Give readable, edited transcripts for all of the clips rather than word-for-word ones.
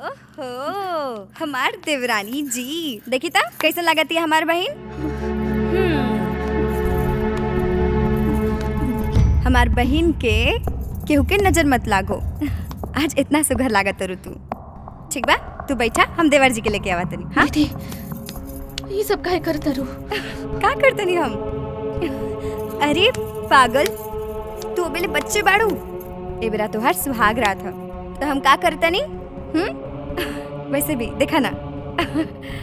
ओहो हमार देवरानी जी, देखी ता कैसे लागती है हमार बहन। हमार बहन के केहू के नजर मत लागो। आज इतना सुघर लागत रू तू। ठीक बा, तू बैठा, हम देवर जी के लेके आवा तनी। हाँ दीदी ये सब काहे करता रू? का करते नहीं हम? अरे पागल, तू अबेले बच्चे बाड़ू। ए बेरा तोहार सुहाग रात ह, तो हम का करते नहीं? वैसे भी देखा ना,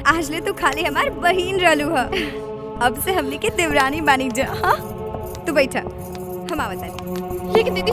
आज ले तू खाली हमार बहन रहलू ह, अब से हमनी के देवरानी बानी जा। हाँ तू बैठा, हम आवत तानी। लेकिन दीदी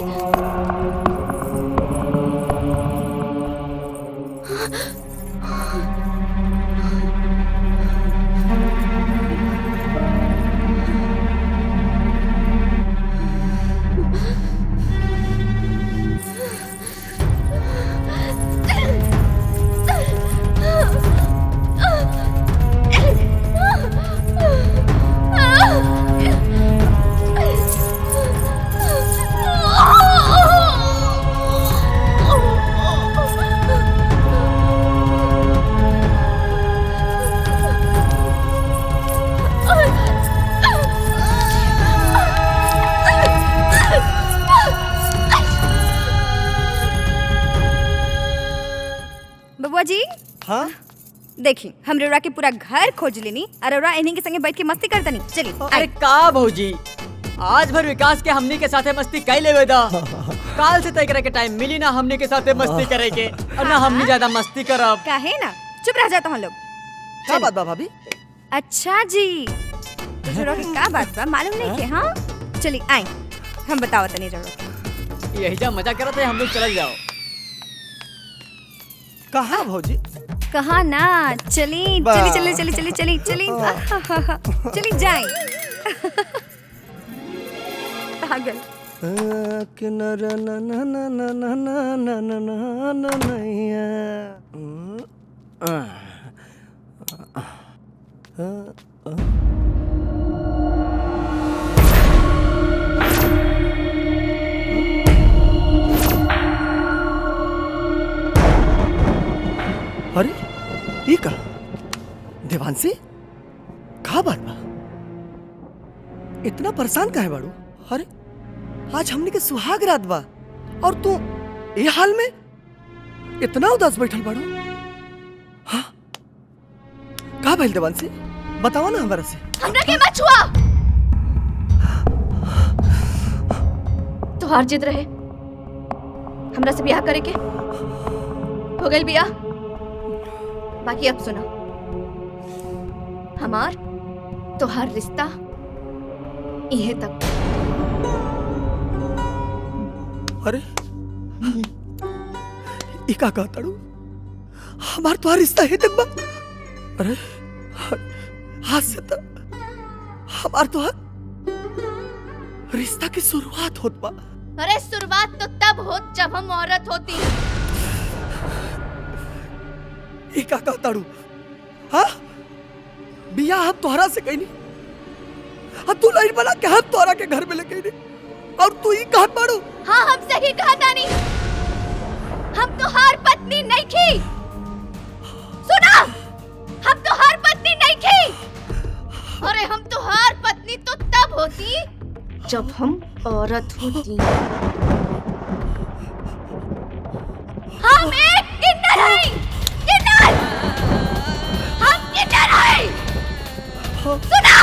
बबुआ जी। हाँ देखी हम रेवड़ा के पूरा घर खोज लेनी और रेवड़ा इन्हीं के संगे बैठ के मस्ती करतनी। चलिए अरे का भौजी, आज भर विकास के हमनी के साथे मस्ती कर लेवे दा। काल से तय करे के टाइम मिली ना हमनी के साथे मस्ती करे के, और ना हमनी ज्यादा मस्ती करब। काहे ना, चुप रह जाता हम लोग। क्या बात बा भाभी? अच्छा जी, रेवड़ा की का बात बा मालूम नहीं के? हाँ चलिए आए, हम बताओ तनी रेवड़ा। यही जा मजा करत है, हम लोग चल जाओ। कहाँ भौजी? कहा ना, चली चली चली चली चली चली चली चली जाए। पागल। किनारा ना ना ना ना ना ना ना ना ना ना नैया। अरे ये का देवांशी, का बात बा? इतना परेशान काहे बाड़ू? अरे आज हमने के सुहाग रात बा और तू ये हाल में इतना उदास बैठल बाड़ू? हाँ का भइल देवांशी, बताओ ना हमरा से। हमरा के मत छुआ। तोहार जिद रहे हमरा से ब्याह करे के, हो गइल ब्याह। बाकी अब सुना, हमार तोहार रिश्ता इहे तक। अरे ई का कहताड़ू? हमार तोहार रिश्ता है तक बा? अरे आज से तो हमार तोहार रिश्ता की शुरुआत होत बा। अरे शुरुआत तो तब होत जब हम औरत होती। ई का कहताड़ू? हाँ बिया हम तोहरा से कहीं नहीं, हाँ तू लाइन बना के हम तोहरा के घर में लेके नहीं, और तू ही कहा पाड़ू? हाँ हम सही कहा तानी, हम तो हार पत्नी नहीं थी। सुना, हम तो हार पत्नी नहीं थी। अरे हम तो हार पत्नी तो तब होती जब हम औरत होती। हम एक किन्नर हैं, किन्नर। हम किन्नर हैं। सुना,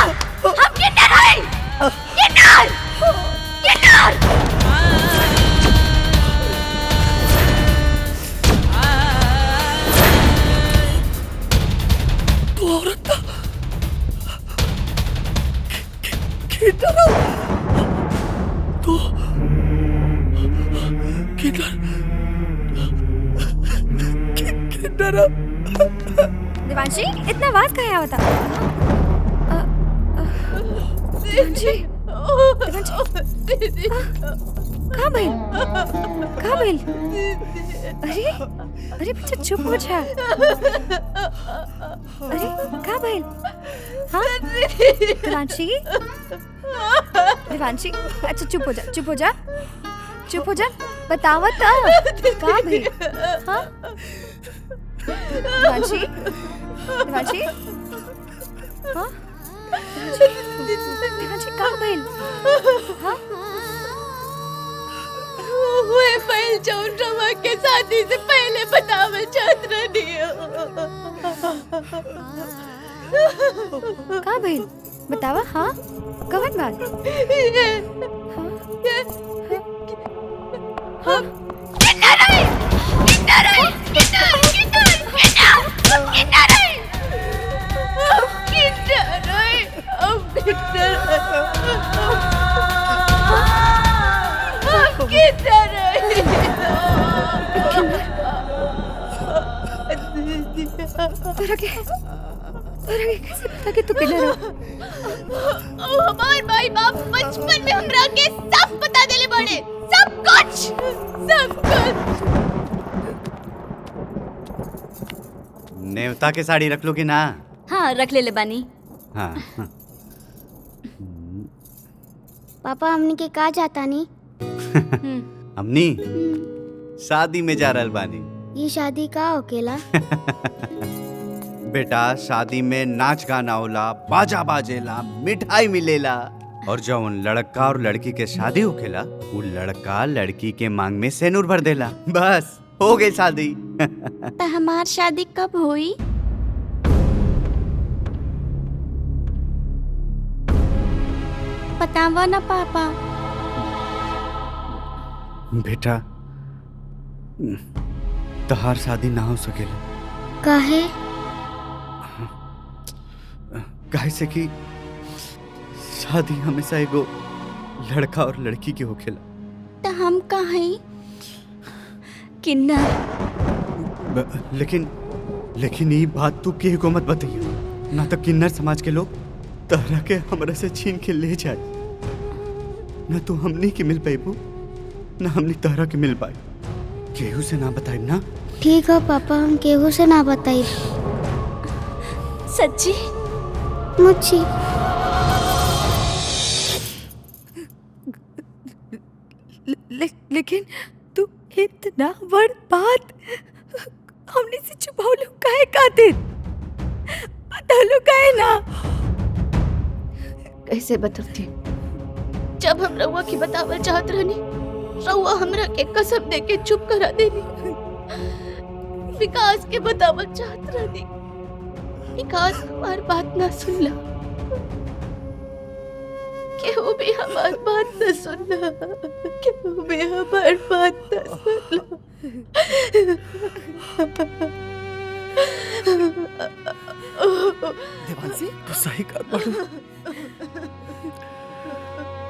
हम किन्नर हैं, किन्नर, किन्नर। तू औरत का किन्नर, तू किन्नर, किन्नर। देवांशी इतना आवाज कहाँ आवता? देवांशी, देवांशी, कहाँ भइल? कहाँ भइल? अरे अरे बच्चा चुप हो जा। अरे कहाँ भइल? हाँ देवांशी, देवांशी अच्छा चुप हो जा, चुप हो जा। चुप हो जा, बतावा ता का भइल? हाँ देवांशी, देवांशी, हाँ देवांशी का भइल? हाँ हुए पहल जौन रवा के शादी से पहले बतावल चाहत रहनी का भइल? बतावा। हाँ कवन बात? हाँ तोरा के कैसे पता कि तू किन्नर हो? हमार माई बाप बचपन में हमरा के सब बता देले बड़े, सब कुछ। नेवता के साड़ी रख लो कि ना? हाँ रख ले बानी। हाँ पापा हमने के कहा जाता नहीं। हमनी शादी में जा रहल बानी। ये शादी का होकेला? बेटा शादी में नाच गाना होला, बाजा बाजेला, मिठाई मिलेला और जौन लड़का और लड़की के शादी होखेला वो लड़का लड़की के मांग में सेनुर भर देला। बस हो गई शादी। तो हमार शादी कब हुई? बतावा ना पापा। बेटा तहार शादी ना हो सकेला। काहे? काहे से कि शादी हमेशा एगो लड़का और लड़की के होखेला। तो हम काहे? किन्नर। लेकिन ये बात तू केहू को मत बताइए, ना तो किन्नर समाज के लोग तहरा के हमरा से छीन के ले जाए। ना तू हमनी के मिल पाइबू, ना हमनी तहरा के मिल पाई। केहू से ना बताइब ना? ठीक है पापा, हम केहू से ना बताई। सच्ची? मुझे लेकिन तू इतना बड़ बात हमने से छुपावलो काहे खातिर? बतालो काहे ना? कैसे बताती? जब हम रउआ की बतावल चाहत रहनी, रउआ हमरा के कसम दे के चुप करा देनी। विकास के बतावल चाहत रहनी, विकास हमार बात ना सुनला। केहू भी हमार बात न सुनला, केहू भी हमार बात न सुनला। देवांशी तू सही कर पड़ू।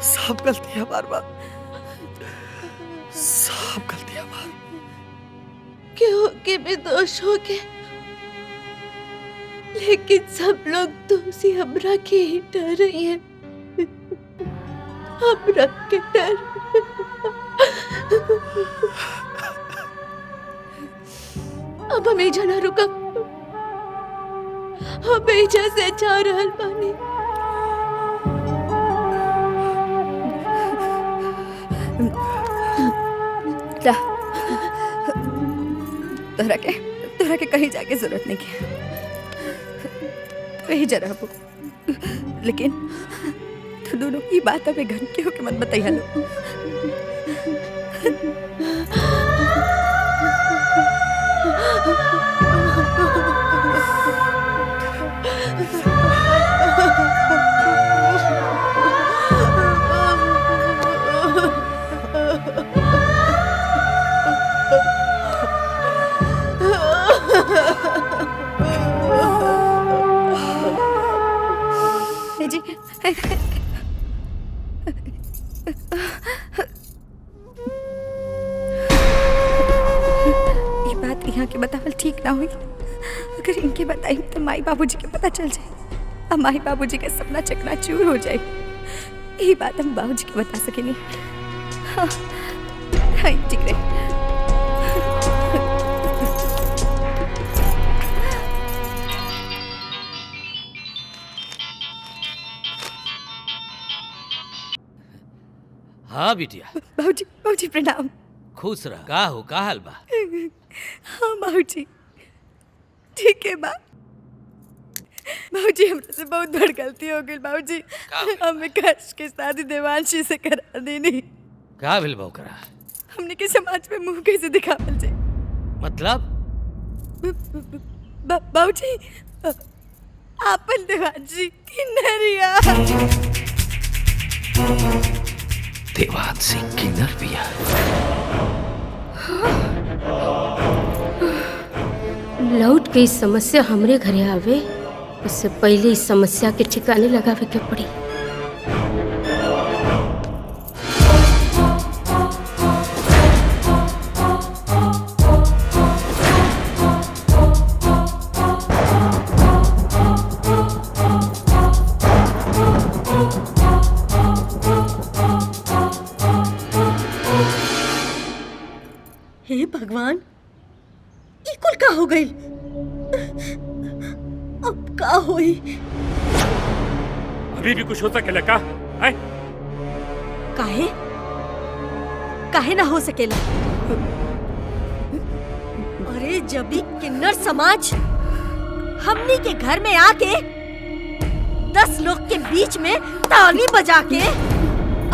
सब गलती हमार बा, सब गलती हमार। केहू के भी दोष हो के, लेकिन सब लोग तुमसे हमरा के ही डर रही हैं। हमरा के डर। अब हम एजा ना रुकब, हम एजा से जा रहल बानी। जा तोहरा के कहीं जाके जरूरत नहीं है, कहीं जा रहा। लेकिन तो दोनों की बात अबे घर के होके मत बताइए लो। जी ये बात यहाँ के बतावल ठीक ना हुई। अगर इनके बताई तो माई बाबूजी के पता चल जाए और माई बाबूजी का सपना चकनाचूर हो जाए। ये बात हम बाबूजी के बता सके नहीं। हाँ, हाँ ठीक है। हाँ हाँ बिटिया। बाबूजी बाबूजी प्रणाम। खुश रह। का हो, का हाल बा? हाँ बाबूजी ठीक है बा। बाबूजी हमरा से बहुत बड़ गलती हो गई बाबूजी। हमें कश के शादी देवांशी से करा देनी। का भेल बा ओकरा? हमने के समाज में मुंह कैसे दिखावल जाए? मतलब? बाबूजी आपन देवांशी किन्नरिया। देवांशी किन्नर बिया? लौट के इस समस्या हमरे घरे आवे इससे पहले इस समस्या के ठिकाने लगावे के पड़ी। हे भगवान, ई कुल का हो गई? अब का होई? अभी भी कुछ हो सकेला का? है? काहे? काहे ना हो सकेला? अरे जब भी किन्नर समाज हमनी के घर में आके 10 लोग के बीच में ताली बजा के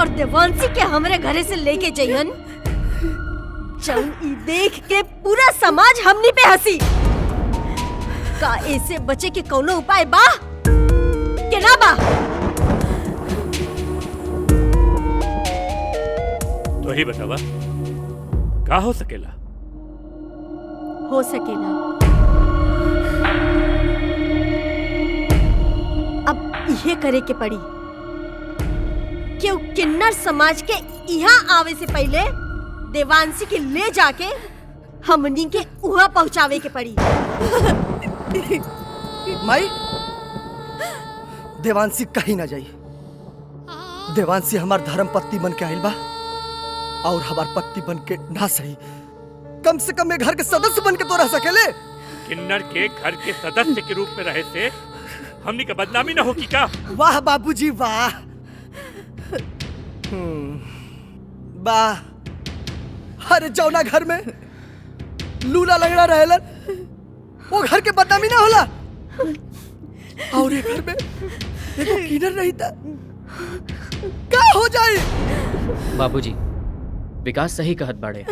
और देवांशी के हमरे घरे से लेके जइहन, जब ई देख के पूरा समाज हमनी पे हंसी। का ऐसे बचे के कौनो उपाय बा के ना बा? तो ही बतावा, का हो सकेला? हो सकेला। अब ये करे के पड़ी कि किन्नर समाज के यहाँ आवे से पहले देवांशी के ले जाके हमनी के वहाँ पहुँचावे के पड़ी। माई, देवांशी कहीं ना जाई। देवांशी हमार धर्म पत्नी बन के आइल बा और हमार पत्नी बन के ना सही, कम से कम ये घर के सदस्य बन के तो रह सकेले। किन्नर के घर के सदस्य के रूप में रहे से हमनी का बदनामी ना होगी का? वाह बाबूजी वाह। वाह। अरे जौना घर में लूला लंगड़ा रहेलन वो घर के बदनामी ना होला, और ये घर में देखो किन्नर रही था क्या हो जाए? बाबूजी विकास सही कहत बाड़े।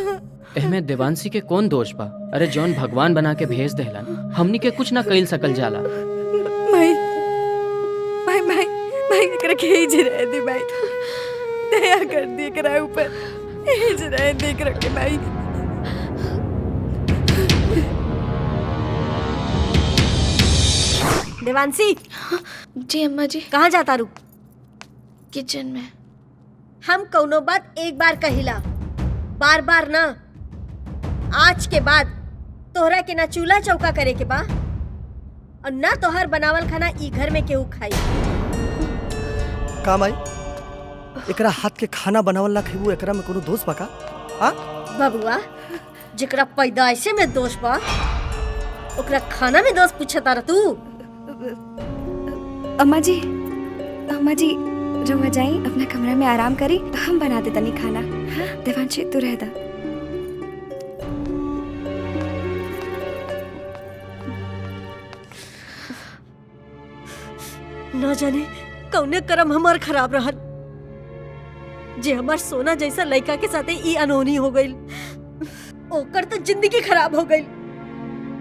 एहमे देवांशी के कौन दोष बा? अरे जौन भगवान बना के भेज देहलन, हमनी के कुछ ना कइल सकल जाला। माई माई माई माई एकरा के ही जी रहे दी माई, दया कर दी एकरा ऊपर, ही जी रहे दी एकरा के माई। देवांशी। जी अम्मा जी। कहाँ जाता रू? किचन में। हम कौनो बात एक बार कहिला, बार बार ना। आज के बाद तोहरा के ना चूल्हा चौका करे के बा और ना तोहर बनावल खाना ई घर में केहू खाई। का माई, एकरा हाथ के खाना बनावल ना खाइबू, एकरा में कोनो दोष बा का? हां बबुआ, जेकरा पैदाइशे में दोष बा ओकरा खाना में दोष पूछता रह तू? अम्मा जी रहुआ जाई अपना कमरा में आराम करी, हम बना दे तनी खाना। हाँ? देवांशी तू रह दा। न जाने कौने कर्म हमार खराब रहल जे हमार सोना जैसा लड़का के साथे ई अनहोनी हो गई। ओकर तो जिंदगी खराब हो गई।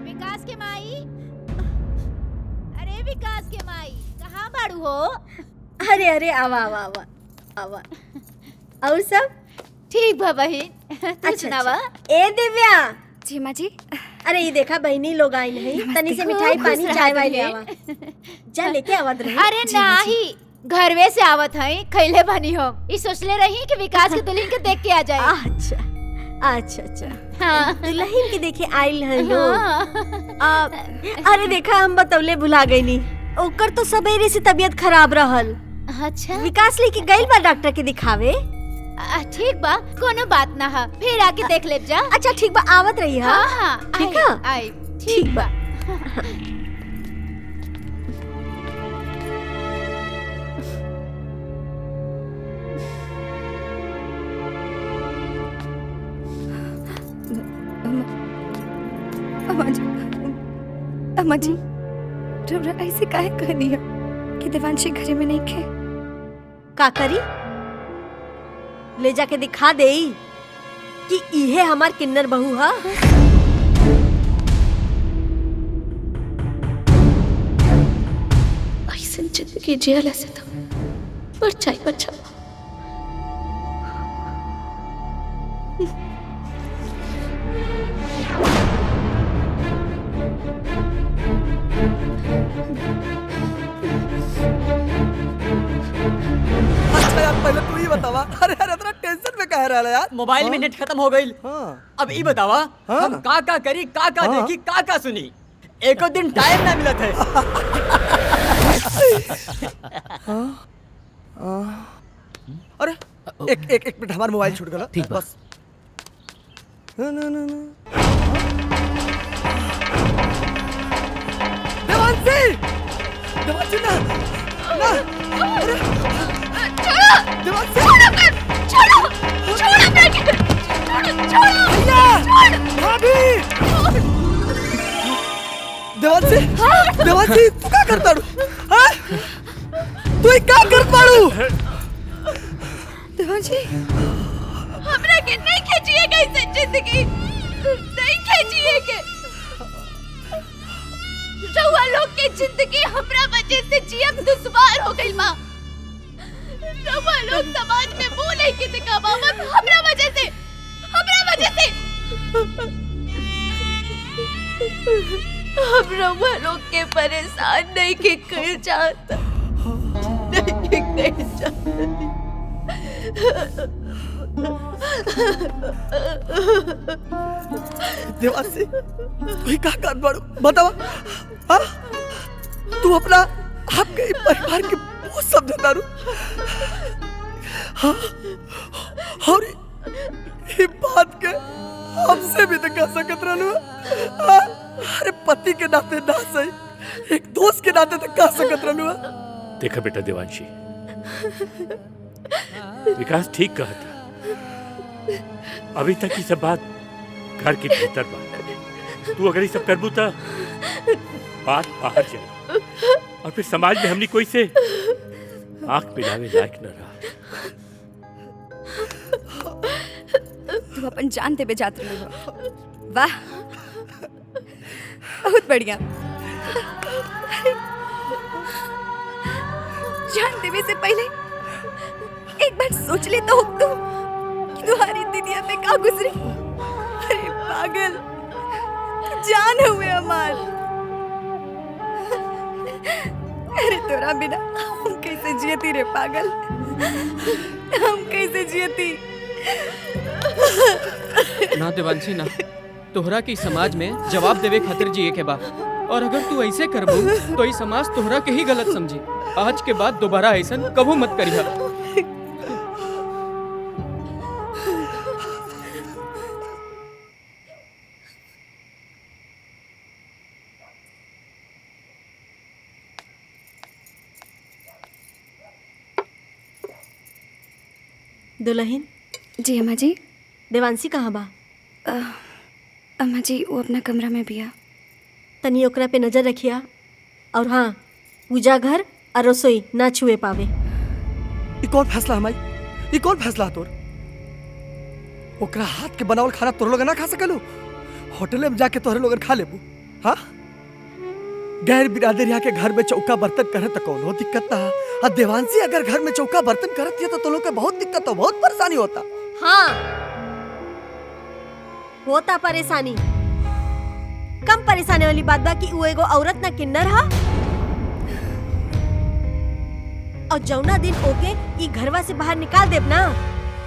विकास के माई, अरे विकास के माई कहाँ बाड़ू हो? अरे अरे आवा आवा आवा आवा। और सब ठीक बा बहिन, तू सुनावा। ए दिव्या। जी माँ जी। अरे ये देखा बहनी लोग आई नहीं, तनी से मिठाई पानी चाय वाय ले आवा। जा लेके आवत रही। अरे नहीं, घरवे से आवत हई, खैले बनी हो। ई सोचले रही कि विकास के दुल्हन के देख के आ जाए। अच्छा अच्छा अच्छा। हाँ। दुल्हन के देखे आइल है लोग। अरे देखा हम बतौले भुला गईनी, ओकर तो सवेरे से तबीयत खराब रहल। अच्छा। विकास लेके गइल बा डॉक्टर के दिखावे। ठीक बा, कोनो बात ना है, फिर आके देख ले जा। अच्छा ठीक बा, आवत रही। हाँ हाँ ठीक है। आई ठीक बा। अम्मा जी, अम्मा जी, रउरा ऐसे काहे कह दिया कि देवांशी घरे में नहीं खे? का करी? ले जाके दिखा दे कि इहे हमार किन्नर बहू हा। ऐसे जिंदगी जियल ऐसे तो परछाई बचा। अच्छा यार पहले तू ही बतावा। अरे अरे इतना टेंशन में कह रहा है यार। मोबाइल में नेट खत्म हो गई। अब ई बतावा हम का करी का देखी का सुनी। एको दिन टाइम ना मिलत है। अरे एक मिनट हमारा मोबाइल छूट गया। ठीक बस देवांशी देवांशी ना ना अरे देवांशी भैया भाभी देवांशी देवांशी तू क्या करता रू? हाँ? तू ये क्या कर पाड़ू? देवांशी हमरा के नहीं खींचिए कैसे जिंदगी नहीं खींचिए के रउआ लोग के जिंदगी हमरा वजह से जियब दुश्वार हो गई माँ। रउआ लोग समाज में मुंह नहीं के दिखावा मत हमरा वजह से हम रउआ लोग के परेशान नहीं के कर चाहता नहीं के कर चाहता। देवांशी तू ही क्या कर पाड़ू? बतावा। हाँ? तू अपना आपके परिवार के बहुत समझता रू। हाँ? और ये बात के हमसे भी तो कह सकत रहलू। हाँ? अरे पति के नाते ना सही एक दोस्त के नाते तो कह सकत रहलू। देखा बेटा देवांशी, विकास ठीक कहा था। अभी तक ये सब बात घर के भीतर बा। तू अगर ये सब करबू तो बात बाहर चली और फिर समाज में हमनी कोई से आंख मिलावे लायक न रहा। तू अपन जान देवे जात रही हो। वाह बहुत बढ़िया। जान देवे से पहले एक बार सोच ले तो तू कि तुम्हारी दीदिया पे का गुजरी। अरे पागल जान हुए हमार। अरे तोरा बिना हम कैसे जियती रे पागल, हम कैसे जियती। ना देवांशी ना, तोहरा के समाज में जवाब देवे खातिर जिए के बा। और अगर तू ऐसे करबू तो ई समाज तोहरा के ही गलत समझी। आज के बाद दोबारा ऐसा कबू मत करिया। दुल्हन जी अम्मा जी। देवांशी कहाँ बा? अम्मा जी वो अपना कमरा में बिया। तनी ओकरा पे नजर रखिया। और हाँ, पूजा घर और रसोई ना छुए पावे। ये कौन फैसला हमारी? ये कौन फैसला तोर? ओकरा हाथ के बनावल खाना तोर लोग ना खा सकलू? होटल में जाके तोहरे लोग खा लेबू? हाँ? गैर बिरादर यहाँ के घर में चौका बर्तन करे तो कौन हो दिक्कत ना। और देवांशी अगर घर में चौका बर्तन करती है तो लोग के बहुत दिक्कत हो, बहुत परेशानी होता। हाँ होता परेशानी। कम परेशानी वाली बात बा कि वो एगो औरत ना किन्नर हा। और जौना दिन ओके ई घरवा से बाहर निकाल देब ना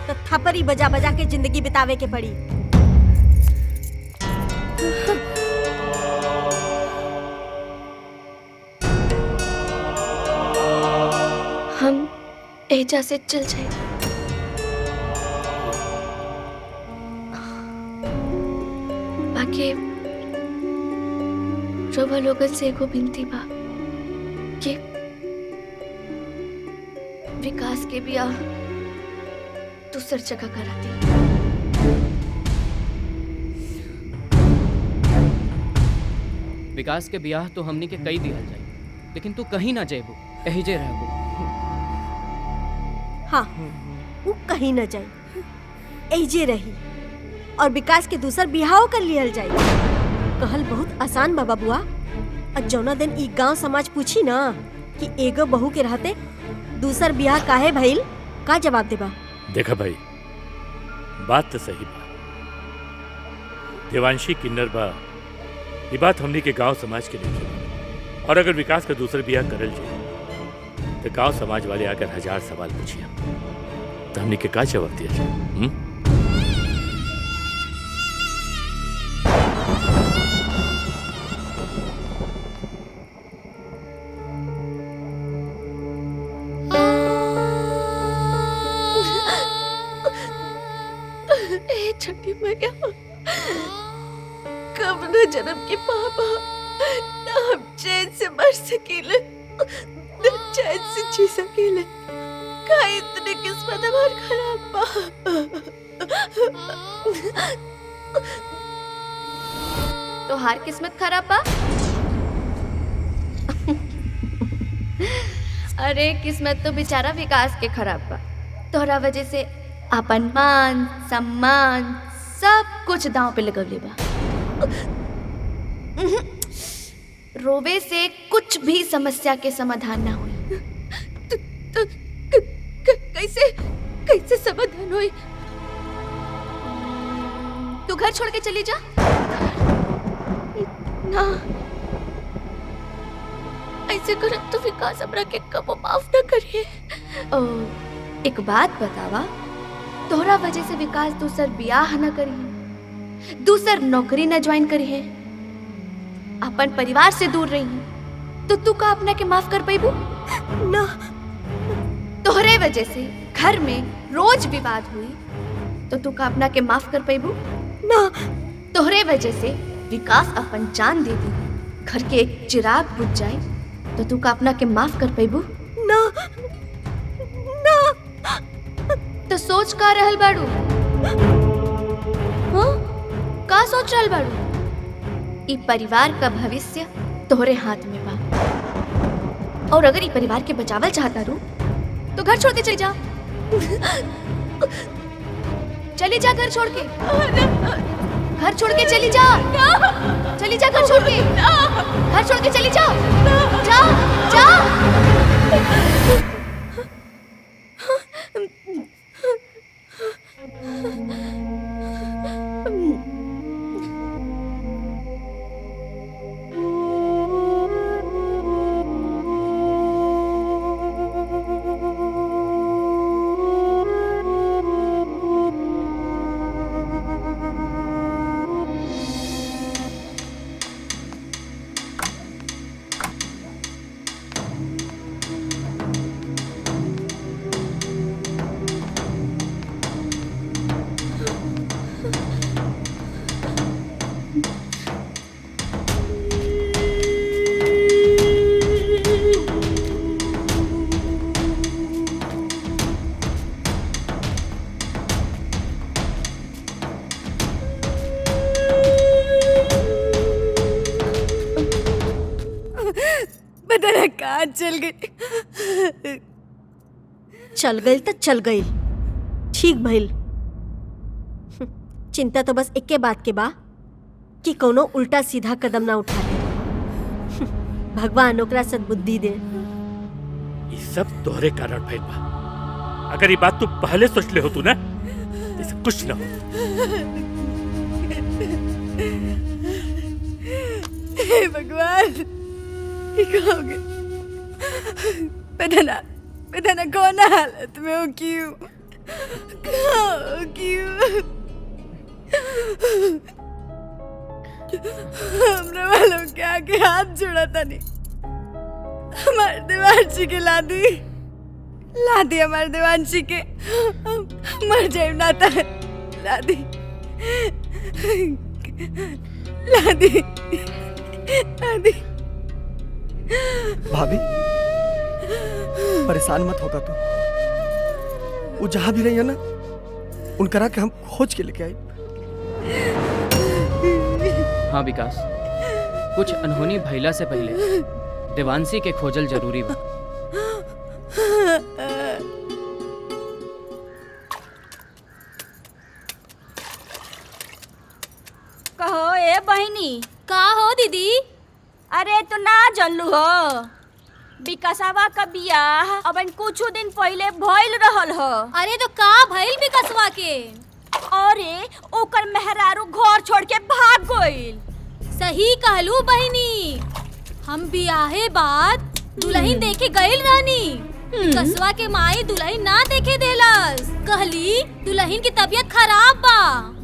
तो थपरी बजा बजा के जिंदगी बितावे के पड़ी। हम एजा से चल जाए। बाकी रवा लोगन से एगो बिनती बा कि विकास के ब्याह दूसर जगह करा दी। विकास के ब्याह तो हमनी के कई दिहल जाई, लेकिन तू कहीं ना जेबू, यही जे रहबू। हाँ, वो कहीं न जाई, एजे रही और विकास के दूसर बिहाव कर लियल जाई। कहल बहुत आसान बा बबुआ। और जौना दिन ई गांव समाज पूछी ना कि एगो बहू के रहते दूसर बियाह काहे भइल, का जवाब देबा? देखा भाई, बात तो सही बा। देवांशी किन्नर बा, ये बात हमनी के गांव समाज के नहीं। और अगर विकास का दूसरा बियाह करल जाए तो गांव समाज वाले आकर 1000 सवाल पूछिए तो हमनी के का जवाब दिया जाए? छठी मैया, कब न जन्म के पापा न हम चैन से मर सकेले न चैन से जी सकेले। का इतनी किस्मत हमार खराब बा। तो हार किस्मत खराब बा? अरे किस्मत तो बेचारा विकास के खराब बा। तोहरा वजह से अपन मान सम्मान सब कुछ दांव पे लगवले बा। रोवे से कुछ भी समस्या के समाधान ना हुई। तो कैसे कैसे समाधान हुई? तू घर छोड़ के चली जा। ना, ऐसे करब तो विकास हमरा के कबो माफ न करिए। एक बात बतावा, तोहरा वजह से विकास दूसर बियाह न करी, दूसर नौकरी न ज्वाइन करी है, अपन परिवार से दूर रही है, तो तू का अपना के माफ कर पाईबू? ना। तोहरे वजह से घर में रोज विवाद हुई, तो तू का अपना के माफ कर पाईबू? ना। तोहरे वजह से विकास अपन जान दे दी, घर के एक चिराग बुझ जाए, तो तू का अपना के माफ कर पाईबू? ना। ना। तो सोच का रहल बाड़ू? हाँ? का सोच रहल बाड़ू? ई परिवार का भविष्य तोहरे हाथ में बा, और अगर ई परिवार के बचावल चाहता रू तो घर छोड़ के चली जा। चली जा घर छोड़ के, घर छोड़ के चली जा, चली जा घर छोड़ के, घर छोड़ के चली जा, जा जा। चल गई तो चल गई, ठीक भइल। चिंता तो बस इक्के बात के बा कि कोनो उल्टा सीधा कदम ना उठा ले। भगवान ओकरा सद्बुद्धि दे। ये सब तोहरे कारण भइल बा। अगर ये बात तू पहले सोच ले हो तू ना, तो कुछ ना हो। हे भगवान, पता ना कौन हालत में हो, क्यों हमरा वालों के आगे हाथ जोड़ा था नहीं। हमारे देवांशी के ला दी हमारे देवांशी के, मर जाए ना था। ला दी भाभी परेशान मत होगा तू। वो जहां भी रही है ना, उनकरा के हम खोज के लेके आए। हाँ विकास, कुछ अनहोनी भइला से पहले देवांशी के खोजल जरूरी बा। कहो ए बहिनी। का हो दीदी? अरे तू ना जानलू हो विकासवा का बियाह अबन कुछ दिन पहले भइल रहल हो। अरे तो का भइल विकासवा के? अरे ओकर मेहरारू घर छोड़ के भाग गइल। सही कहलू बहिनी, हम बियाहे बाद दुल्हन देखे गइल रहनी। विकासवा के माई दुल्हन ना देखे देलस, कहली दुल्हन की तबीयत खराब बा,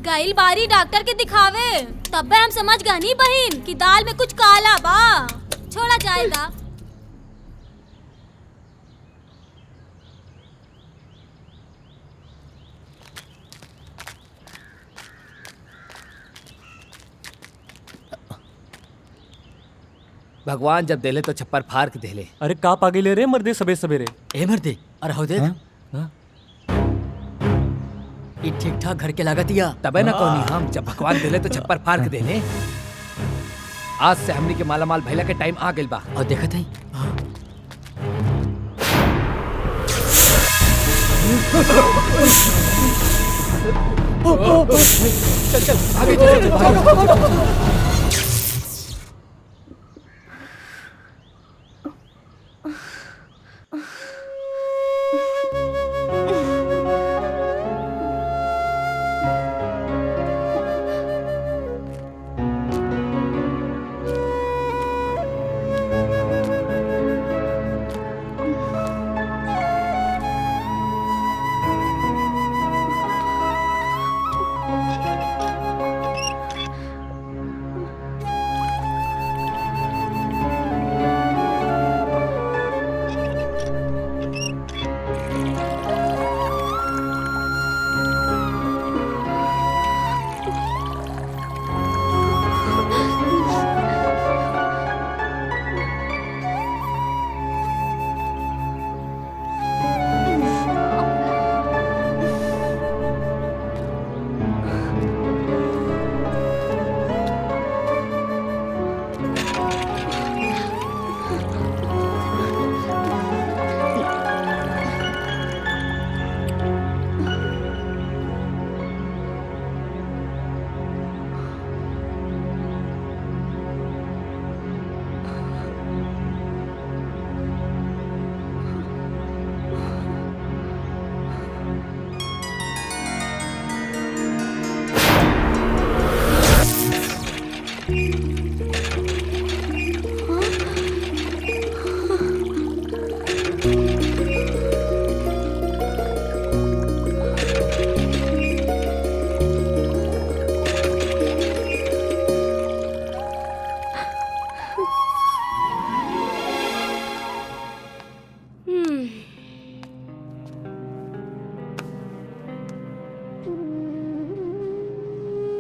गइल बारी डॉक्टर के दिखावे। तब हम समझ गनी बहिन कि दाल में कुछ काला बा। छोड़ा जाएगा। भगवान जब देले तो छप्पर फाड़ के देले। अरे का पागे ले रे मर्दे सबे सवेरे। ए मर्दे, अरे हो देख ये ठीक ठाक घर के लागत या तबे ना कहनी हम जब भगवान देले तो छप्पर फाड़ के देले। आज से हमनी के माला माल भैला के टाइम आ गइल बा। और देखत है चल चल आगे चल।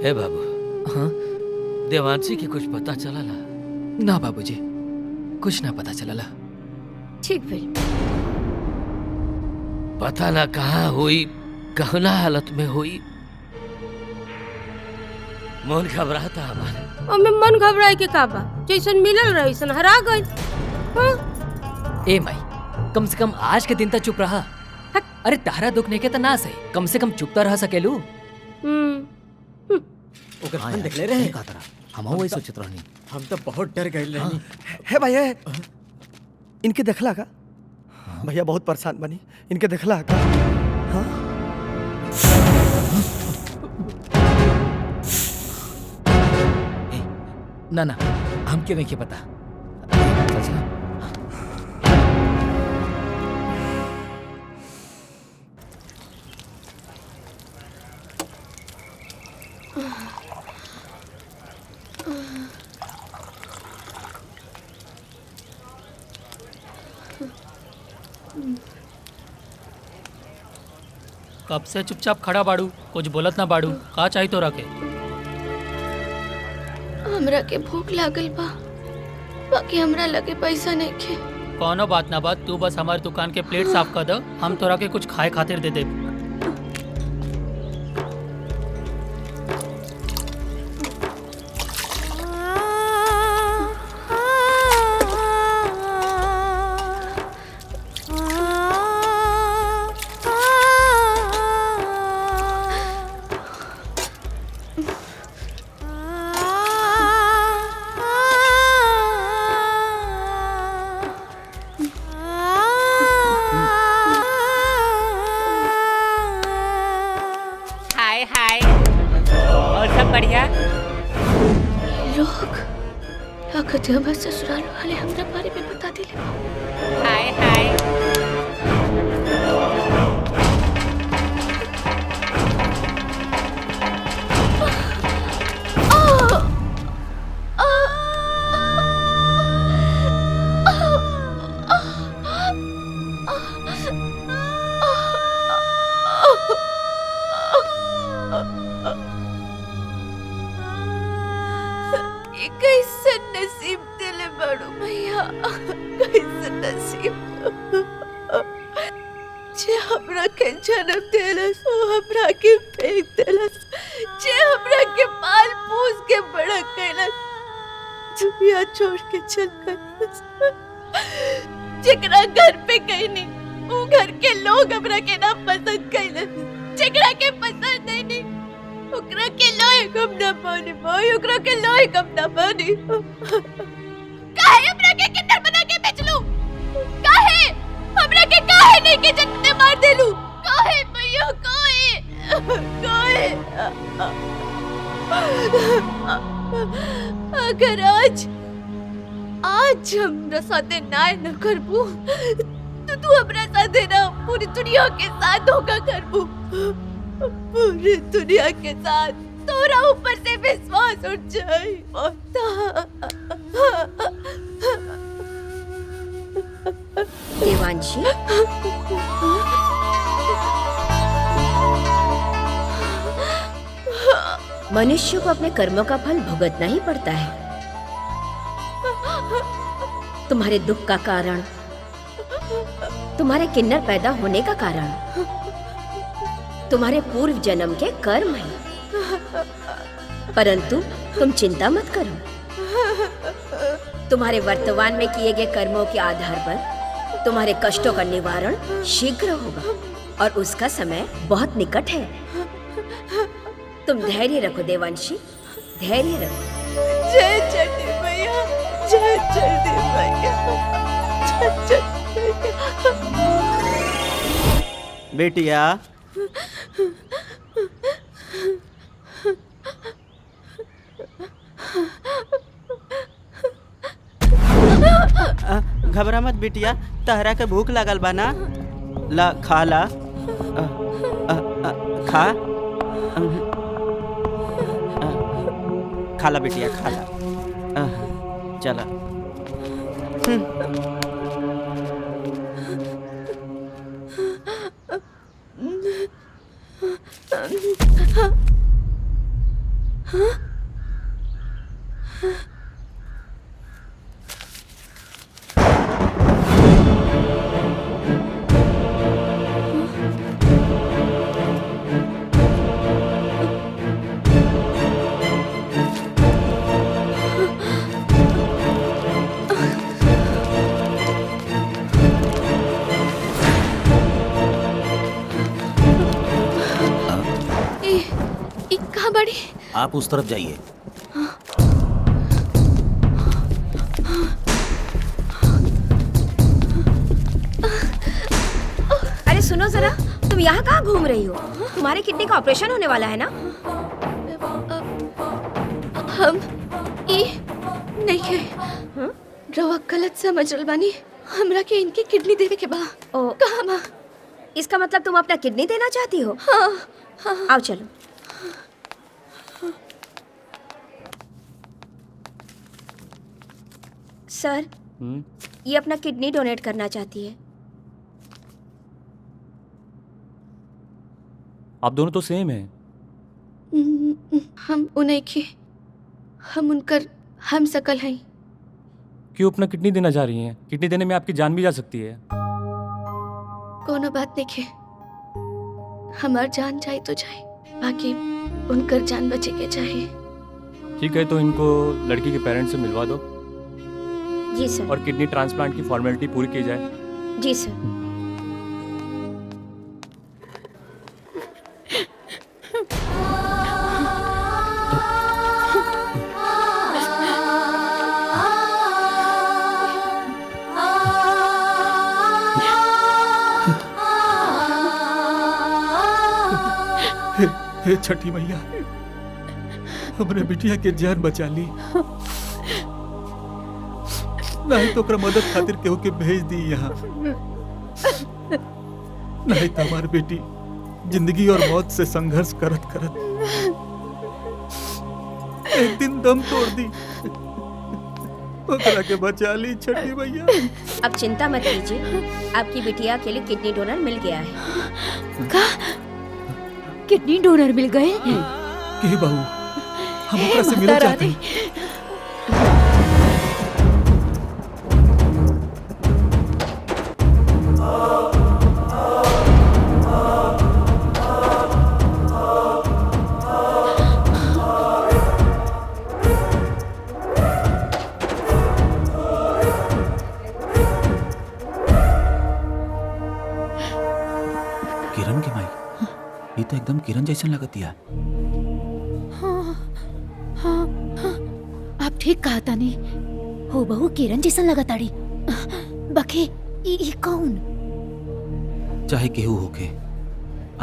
हे बाबू। हाँ देवांशी की कुछ पता चला ला? ना बाबूजी कुछ ना पता चला। ठीक भाई। पता ना कहाँ हुई, कहना हालत में हुई। मन घबराता हमारे। हमें मन घबराए के का बा, जैसन मिलल रही सन हरा गई। ए माई कम से कम आज के दिन तक चुप रहा। अरे तारा दुख नहीं के तो ना सही, कम से कम चुप तो रह सकेलू। ओकर मन देख ले रहे का तरह हम वही सोचत रहनी। हम तो बहुत डर गए रहनी। है भैया इनके देखला का? भैया बहुत परेशान बनी, इनके देखला का? हाँ? ना ना हम क्यों नहीं पता। कब से चुपचाप खड़ा बाड़ू, कुछ बोलत ना बाड़ू, का चाहिए तो रखे? हमरा के भूख लागल बा, बाकी हमरा लगे पैसा नहीं खे। कोनो बात ना बात, तू बस हमारे दुकान के प्लेट साफ कर दो, हम तोरा के कुछ खाए खातिर दे दे। हाय हाय और सब बढ़िया। लोग लागत है हमारे ससुराल वाले हमरा बारे में बता दिले। हाय हाय ये कैसे नसीब दिले बड़ू भैया, कैसे नसीब जे हमरा के जन्म देलस वो हमरा के फेंक देलस, जे हमरा के पाल पोस के बड़ा कैलस दुनिया छोड़ के चल गइलस। जेकरा घर पे कहीं नहीं वो घर के लोग हमरा के ना पसंद कैलस, जेकरा के पसंद नहीं ओकरा के लायक हम ना बने भाई, ओकरा के लायक हम ना बने। काहे हमरा के किन्नर बना के बेच लूं? काहे हमरा के काहे नहीं के जन्नत मार देलू? काहे भैया काहे काहे? अगर आज हमरा साथे न्याय न करबू तो तू हमरा साथे ना पूरी दुनिया के साथ धोखा करबू, पूरी दुनिया के साथ तोरा ऊपर से विश्वास उठ जाए। देवांशी, मनुष्य को अपने कर्मों का फल भुगतना ही पड़ता है। तुम्हारे दुख का कारण, तुम्हारे किन्नर पैदा होने का कारण तुम्हारे पूर्व जन्म के कर्म हैं। परंतु तुम चिंता मत करो, तुम्हारे वर्तमान में किए गए कर्मों के आधार पर तुम्हारे कष्टों का निवारण शीघ्र होगा और उसका समय बहुत निकट है। तुम धैर्य रखो देवांशी, धैर्य रखो। जय चंडी भैया, जय चंडी भैया, जय चंडी भैया। बेटिया घबरा मत बेटिया, तहरा के भूख लागल बा ना, ला खा ला, खा खा ला बेटिया, खा ला। चला आप उस तरफ जाइए। अरे सुनो जरा, तुम यहाँ कहाँ घूम रही हो? तुम्हारे किडनी का ऑपरेशन होने वाला है ना? हम ये नहीं है, रवा गलत समझ रही बानी। हमरा के इनकी किडनी देवे के बा। कहाँ बा? इसका मतलब तुम अपना किडनी देना चाहती हो? हाँ, हाँ। आओ चलो। सर, ये अपना किडनी डोनेट करना चाहती है। आप दोनों तो सेम हैं। हम उन्हें की, हम उनकर हम सकल हैं। क्यों अपना किडनी देना चाह रही हैं? किडनी देने में आपकी जान भी जा सकती है। कोनो बात नहीं है, हमार जान जाए तो जाए, बाकी उनकर जान बचे के चाहे। ठीक है, तो इनको लड़की के पेरेंट्स से मिलवा दो। जी सर। और किडनी ट्रांसप्लांट की फॉर्मेलिटी पूरी की जाए। जी सर। हे छठी मैया, हमरे बिटिया के जान बचा ली, नहीं तो ओकरा मदद खातिर केहू के भेज दी यहाँ, नहीं तो हमारी बेटी जिंदगी और मौत से संघर्ष करत करत एक दिन दम तोड़ दी। ओकरा के बचा ली छठी मैया। अब चिंता मत कीजिए, आपकी बिटिया के लिए किडनी डोनर मिल गया है। का किडनी डोनर मिल गए? के बहू, हम ओकरा से मिलना चाहते हैं। किरण के माई, ये तो एकदम किरण जैसन लगती है। हाँ, हाँ, हाँ, आप ठीक कहा तानी, हो बहू किरण जैसन लगा ताड़ी। बखे ई कौन? चाहे केहू होके,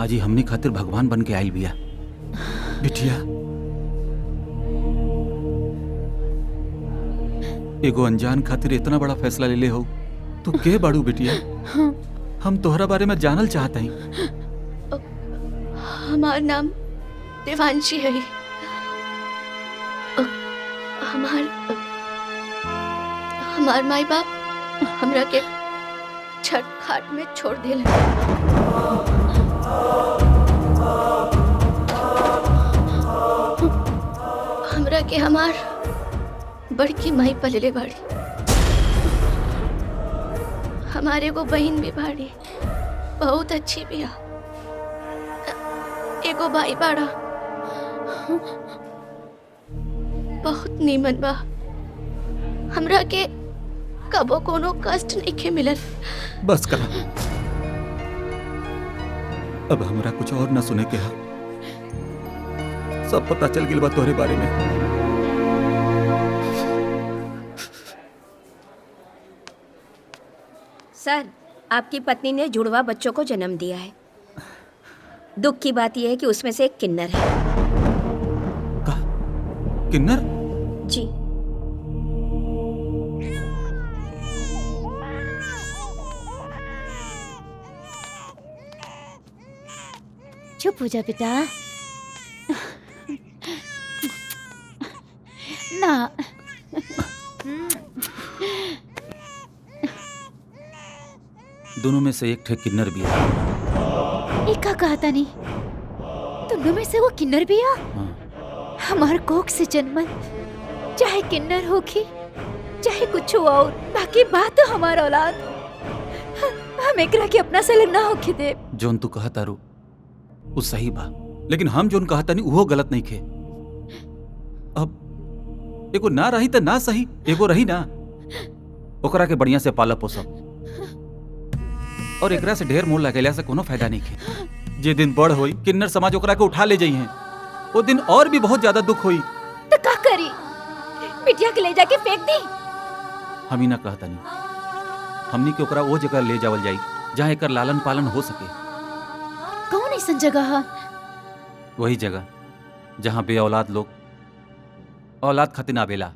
आज ही हमने खातिर भगवान बन के आयल बिया। बिटिया, एगो अनजान खातिर इतना बड़ा फैसला ले ले हो, तो के बाड़ू बिटिया? हाँ। हम तोहरा बारे में जानल चाहता ही। हमार नाम देवांशी है। हमार माई बाप हमरा के छठ घाट में छोड़ दिले। हमरा के हमार बड़की माई पलले बाड़ी। हमारे को बहन भी बाड़ी, बहुत अच्छी बिया। एगो भाई बाड़ा, बहुत नीमन बा। हमरा के कबो कोनो कष्ट नहीं के मिलल। बस करा, अब हमरा कुछ और न सुने के हा। सब पता चल गइल बा तोहरे बारे में। सर, आपकी पत्नी ने जुड़वा बच्चों को जन्म दिया है। दुख की बात यह है कि उसमें से एक किन्नर है। किन्नर? जी। चुप हो जा बेटा। ना दोनों में से एक ठे किन्नर भी है। का कहता नहीं, दोनों में से वो किन्नर भी है। हमार कोख से जन्मल, चाहे किन्नर होगी चाहे कुछ और, बाकी बात तो हमारा औलाद। हम एकरा के अपना से लगना होके दे। जोन तू कहा तारू वो सही बा, लेकिन हम जोन कहा तानी वो गलत नहीं खे। अब एगो ना रही तो ना सही, एगो रही ना, ओकरा के बढ़िया से पाला पोसब और एकरा से ढेर मोल लगेला से कोनो फायदा नहीं खे। जे दिन बड़ होई, किन्नर समाज ओकरा के उठा ले जाई हैं, वो दिन और भी बहुत ज्यादा दुख होई। तो का करी? बिटिया के ले जाके फेंक दी? हम ही ना कहता नहीं, हमनी के ओकरा वो जगह ले जावल जाई जहाँ एकर लालन पालन हो सके। कौन ऐसा जगह है? वही जगह जहाँ बे औलाद लोग औलाद खातिर ना बेला।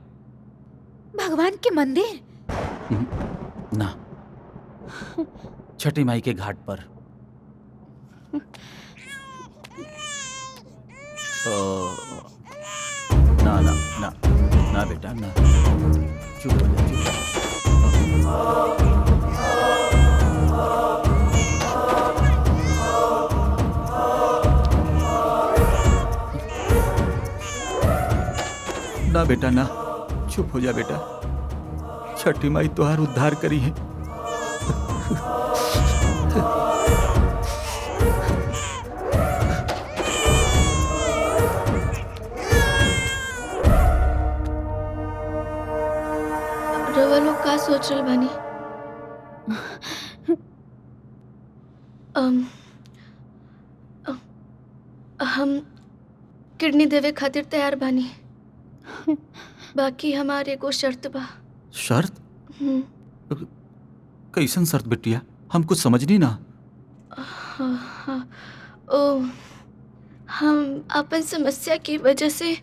भगवान के मंदिर? ना, छठी माई के घाट पर। ना ना ना ना बेटा ना, चुप हो जा, चुप ना बेटा ना, चुप हो जा बेटा। छठी माई तुहार उद्धार करी है। रवा लोग का सोच रहे बानी? हम किडनी देवे खातिर तैयार बानी, बाकी हमारे एगो शर्त बा। शर्त? कैसन शर्त बिटिया? हम कुछ समझनी ना। ओ हम अपन समस्या की वजह से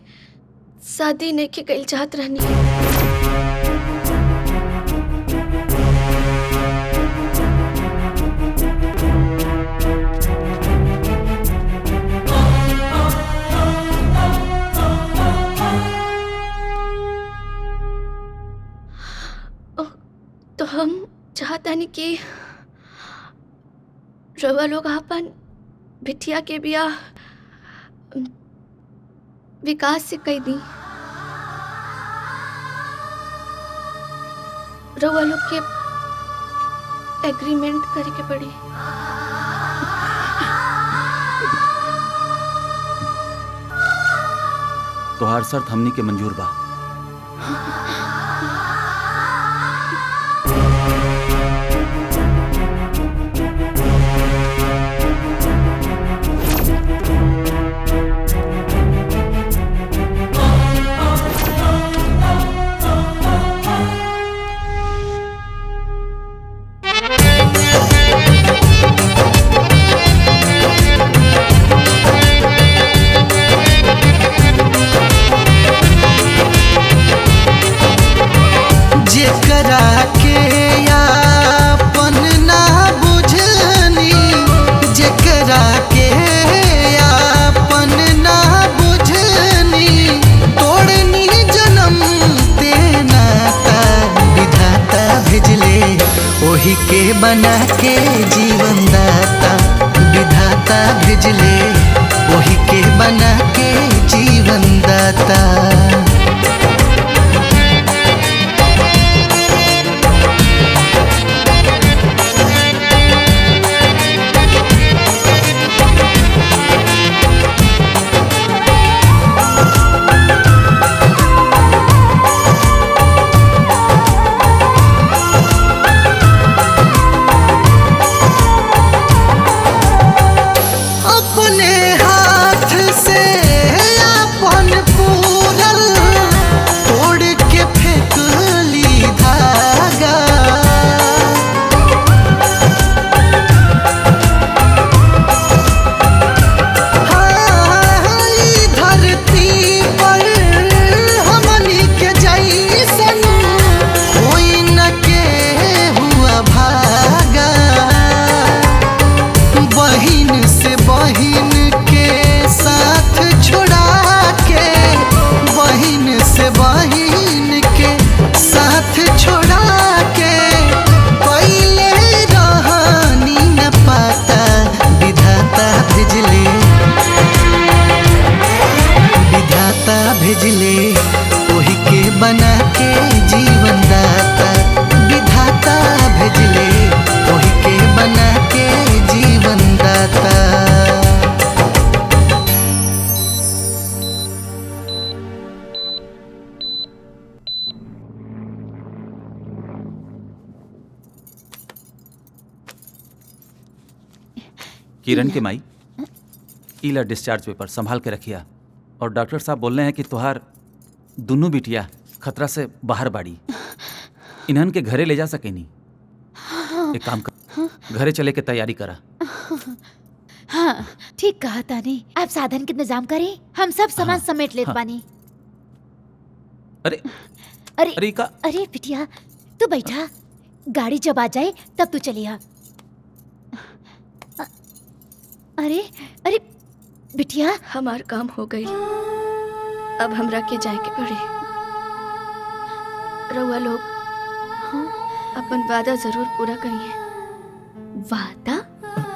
शादी नहीं के कइल चाहत रहनी। तो हम चाहतानी कि रवा लोग अपन बिटिया के बियाह विकास से कह दी। रवा लोग के एग्रीमेंट करे के पड़ी। तोहार शर्त हमनी के मंजूर बा। ओही के बना के जीवन दाता विधाता भेजले, ओही के बना के जीवन दाता। भेजले ओही के बना के जीवन दाता विधाता भेजले ओही के बना के जीवन दाता। किरण के माई इला डिस्चार्ज पेपर संभाल के रखिया। और डॉक्टर साहब बोल रहे हैं कि तुहार दोनों बिटिया खतरा से बाहर बाड़ी, इन्हन के घरे ले जा सके नहीं। एक काम कर, घरे चले के तैयारी करा। हाँ ठीक कहा तानी, आप साधन के इंतजाम करें, हम सब सामान समेट लेत बानी। अरे अरे अरे का अरे बिटिया तू बैठा, गाड़ी जब आ जाए तब तू चलिया। अरे अरे बिटिया हमार काम हो गई, अब हमरा के जाए के पड़ी। रउआ लोग अपन वादा जरूर पूरा करिए। वादा?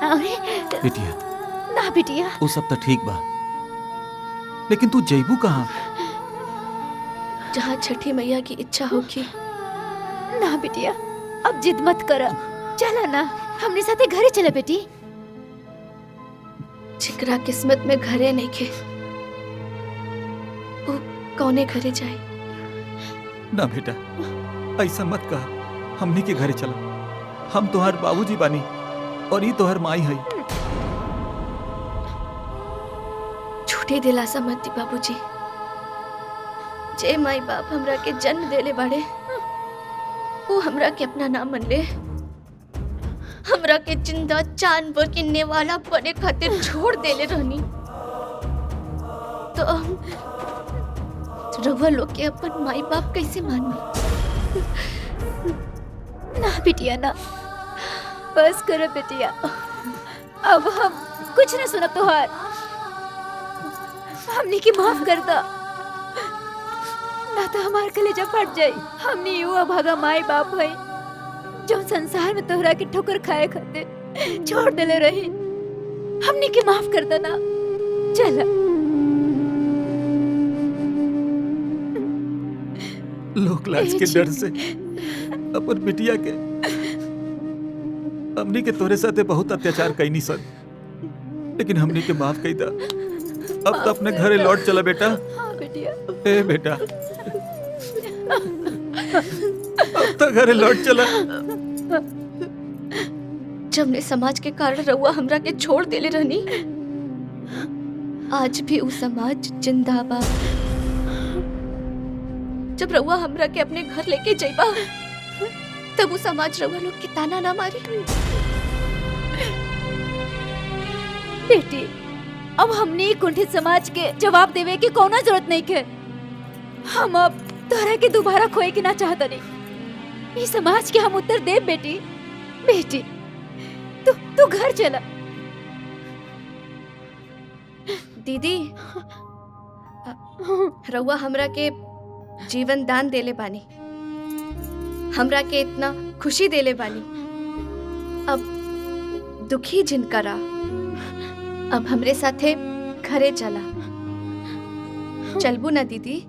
अरे बिटिया ना बिटिया, वो सब तो ठीक बा, लेकिन तू जैबू कहाँ? जहाँ छठी मैया की इच्छा होगी। ना बिटिया अब जिद मत कर, चला ना हमने साथे घरे चले बेटी। जिकरा किस्मत में घरे नहीं खे वो कौने घरे जाए? ना बेटा ऐसा मत कहा, हमनी के घरे चला। हम तोहार बाबूजी बानी और ये तोहार माई है। झूठी दिलासा मत दी बाबूजी। जे माई बाप हमरा के जन्म देले बाड़े वो हमरा के अपना नाम मन ले, हमरा के जिंदा जानवर के नेवाला बने खातिर छोड़ देले रहनी। तो रउआ लोग के अपन माई बाप कैसे मानू? ना बिटिया ना, बस करो बिटिया, अब हम कुछ न सुनब तोहार। हमनी की माफ कर दो, ना तो हमार कलेजा फट जाई। हमनी यू अभागा माई बाप है जो संसार में तोहरा के ठोकर खाए खातिर छोड़ देले रही। हमनी के माफ कर दो ना, चल। लोक लाज के डर से अपन बिटिया के हमनी के तोरे साथे बहुत अत्याचार कैनी सन, लेकिन हमनी के माफ कई दा। अब तो अपने घरे लौट चला बेटा। हाँ बेटिया। ए बेटा, अब तो घरे लौट चला। जब ने समाज के कारण रउआ हमरा के छोड़ देले रहनी, आज भी वो समाज जिंदाबाद। जब रउआ हमरा के अपने घर लेके जाइबा, तब वो समाज रउआ लोग के ताना ना मारी। बेटी, अब हमने कुंठित समाज के जवाब देवे की कोनो जरूरत नहीं है। हम अब तोहरा के दोबारा खोए के ना चाहता नहीं। इस समाज के हम उत्तर दे बेटी। बेटी, तू घर चला। दीदी, रउआ हमरा के जीवन दान देले बानी, हमरा के इतना खुशी देले बानी। अब दुखी जिनकरा, अब हमरे साथे घरे चला। चलबू ना दीदी?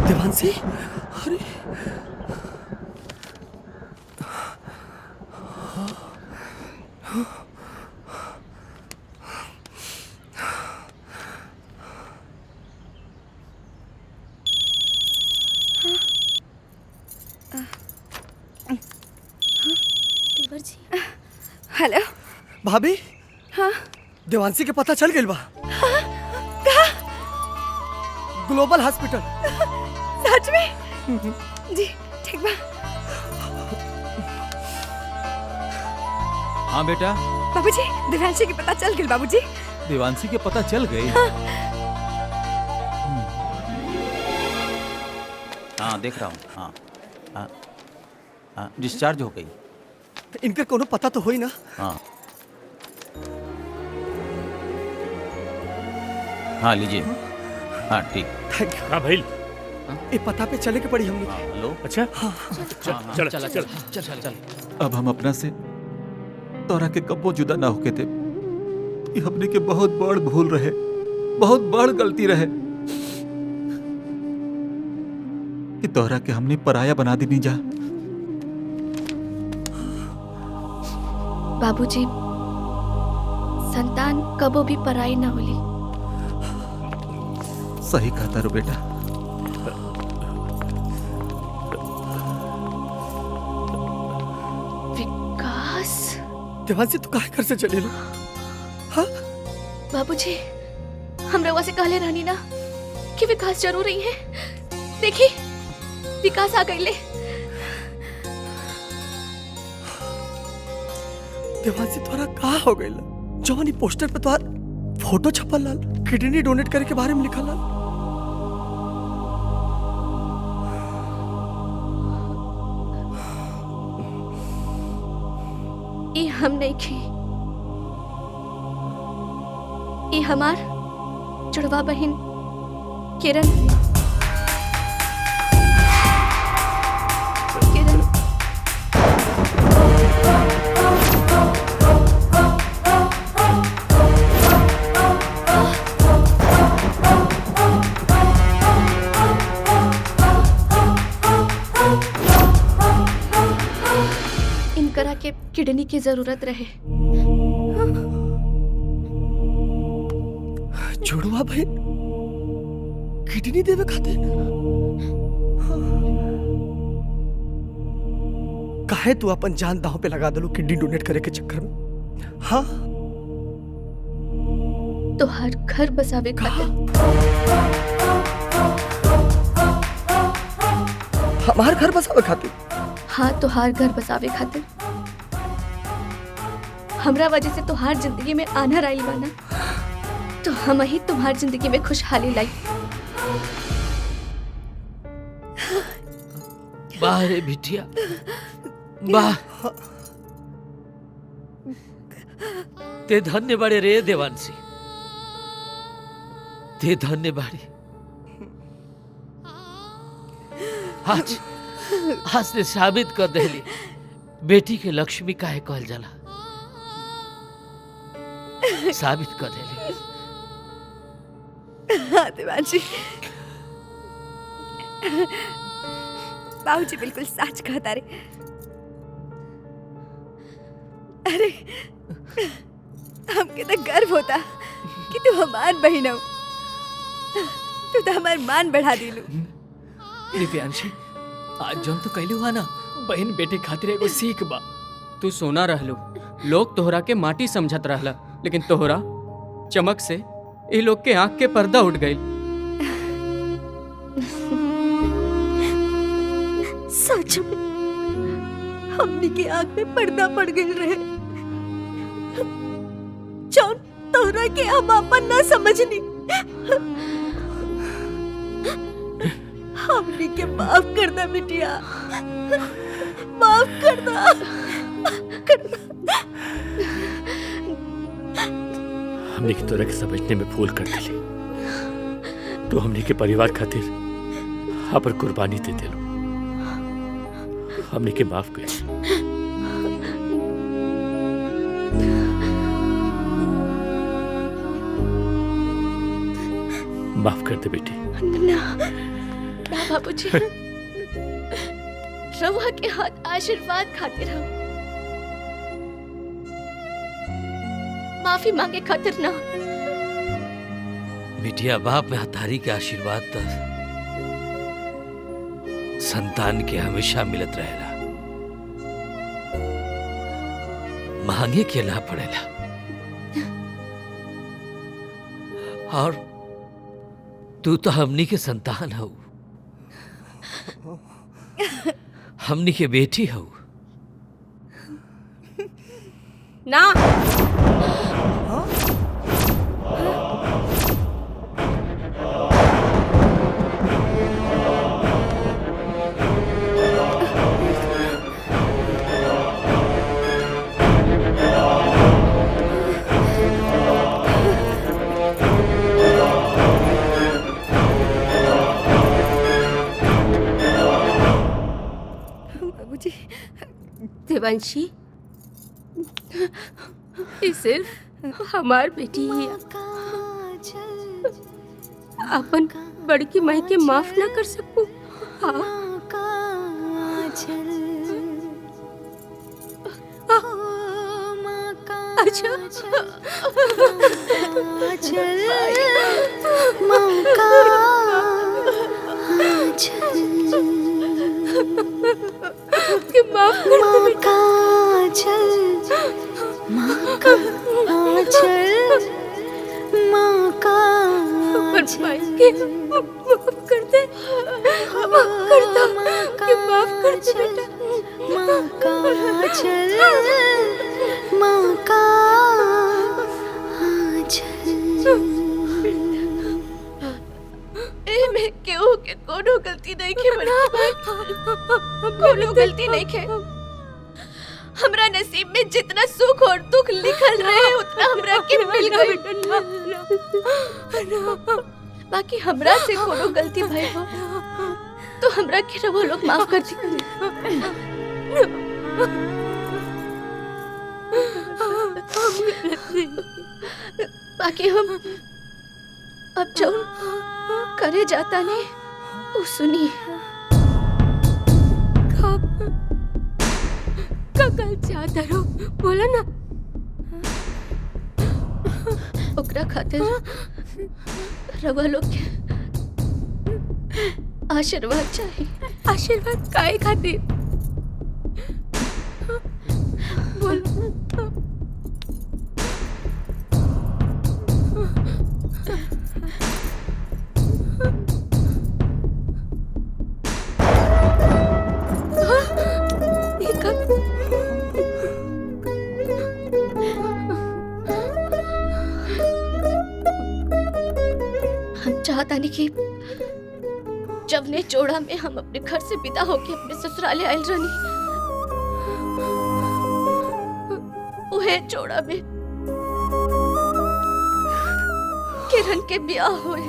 देवांशी, अरे देवर जी। हेलो भाभी। हाँ देवांशी के पता चल गइल बा। Global hospital. सच में? जी ठीक बा। हाँ बेटा। बाबूजी देवांशी के पता चल गइल बाबूजी। देवांशी के पता चल गई। हाँ देख रहा हूँ। हाँ हाँ हाँ डिस्चार्ज हो गई। इनका कोनो पता तो होई ना। हाँ हाँ लीजिए। हाँ ठीक। Thank you. हाँ भाई ये पता पे चले के पड़ी हमने। हेलो। अच्छा हाँ चल चल चल चल चल। अब हम अपना से तोरा के कब्बो जुदा ना होके थे। ये हमने के बहुत बड़ भूल रहे, बहुत बड़ गलती रहे कि तोरा के हमने पराया बना दी नहीं जा। बाबूजी संतान कबो भी पराई ना होली। सही कहता रो बेटा। विकास। देवांशी तू काहे घर से चले लो? हाँ बाबूजी हम रउआ से कहले रहनी ना कि विकास जरूर रही है। देखी विकास आ गई ले। देवांशी तोरा कहा हो गई? जवानी पोस्टर पे तोहार फोटो छपल लाल, किडनी डोनेट करे के बारे में लिखल लाल। ये हम नहीं खी, ये हमार जुड़वा बहन किरण। किरण इनकरा के किडनी की जरूरत रहे। जुड़वा बहन किडनी देवे खातिर? काहे तू अपन जान दांव पे लगा दलो किडनी डोनेट करे के चक्कर में? हाँ तो हर घर बसावे खातिर। हमार घर बसावे खातिर? हाँ तो हर घर बसावे खातिर। हमरा वजह से तुम्हार जिंदगी में आनर आइल बाना, तो हम ही तुम्हार जिंदगी में खुशहाली लाई। वाह रे बिटिया, वाह। ते धन्य बड़े रे देवांशी, ते धन्य बाड़ी। आज आज ने साबित कर देली बेटी के लक्ष्मी काहे कहल जाला। साबित कर देली। हाँ देवांशी, बाबूजी बिल्कुल सच कहता रे। अरे हमके तो गर्व होता कि तू हमार बहन हो। तू तो हमार मान बढ़ा दिलू। दिव्यांशी आज जौन तो कहलू हा ना, बहन बेटे खातिर एगो सीख बा। तू सोना रहलू, लोग तोहरा के माटी समझत रहला, लेकिन तोहरा चमक से ये लोग के आंख के पर्दा उठ गई। सच में हमनी के आंख में पर्दा पड़ गई रहे। जौन तोहरा के हम अपन ना समझनी। हमनी के माफ कर दे बिटिया, माफ कर दे। हमने की तोरा के समझने में भूल कर दिली। तो हमने के परिवार खातिर हाँ पर कुर्बानी दे दिलो। हमने के माफ कर। माफ कर दे बेटी। ना ना बाबूजी, रउआ के हाथ आशीर्वाद खातिर हम। माफी मांगे खातिर ना। बिटिया बाप में हतारी के आशीर्वाद तो संतान के हमेशा मिलत रहेला, मांगे के ना पड़ेला। और तू तो हमनी के संतान हो, हमनी के बेटी हो ना। बाबूजी, देवांशी, ये सिर्फ हमार बेटी ही है। अपन बड़की माई के माफ ना कर सकूं। हाँ। अच्छा। कि माफ कर दे बेटा। भाई के माफ कर दे, माफ कर दो, कि माफ कर दे बेटा। में केहू के कोनो गलती नहीं के बड़ा, कोनो गलती नहीं के। हमरा नसीब में जितना सुख और दुख लिखल रहे उतना हमरा के मिल गई। बाकी हमरा से कोनो गलती भई हो तो हमरा के वो लोग माफ कर दी। बाकी हम अब जो करे जाता नहीं वो सुनी। कल चाहता रो बोला ना। ओकरा खातिर रवा लोग के आशीर्वाद चाहिए। आशीर्वाद काहे खातिर? बोल। चाहता नहीं कि जवने जोड़ा में हम अपने घर से विदा होके अपने ससुराले आयल रहनी, उहे जोड़ा में किरण के ब्याह हुए।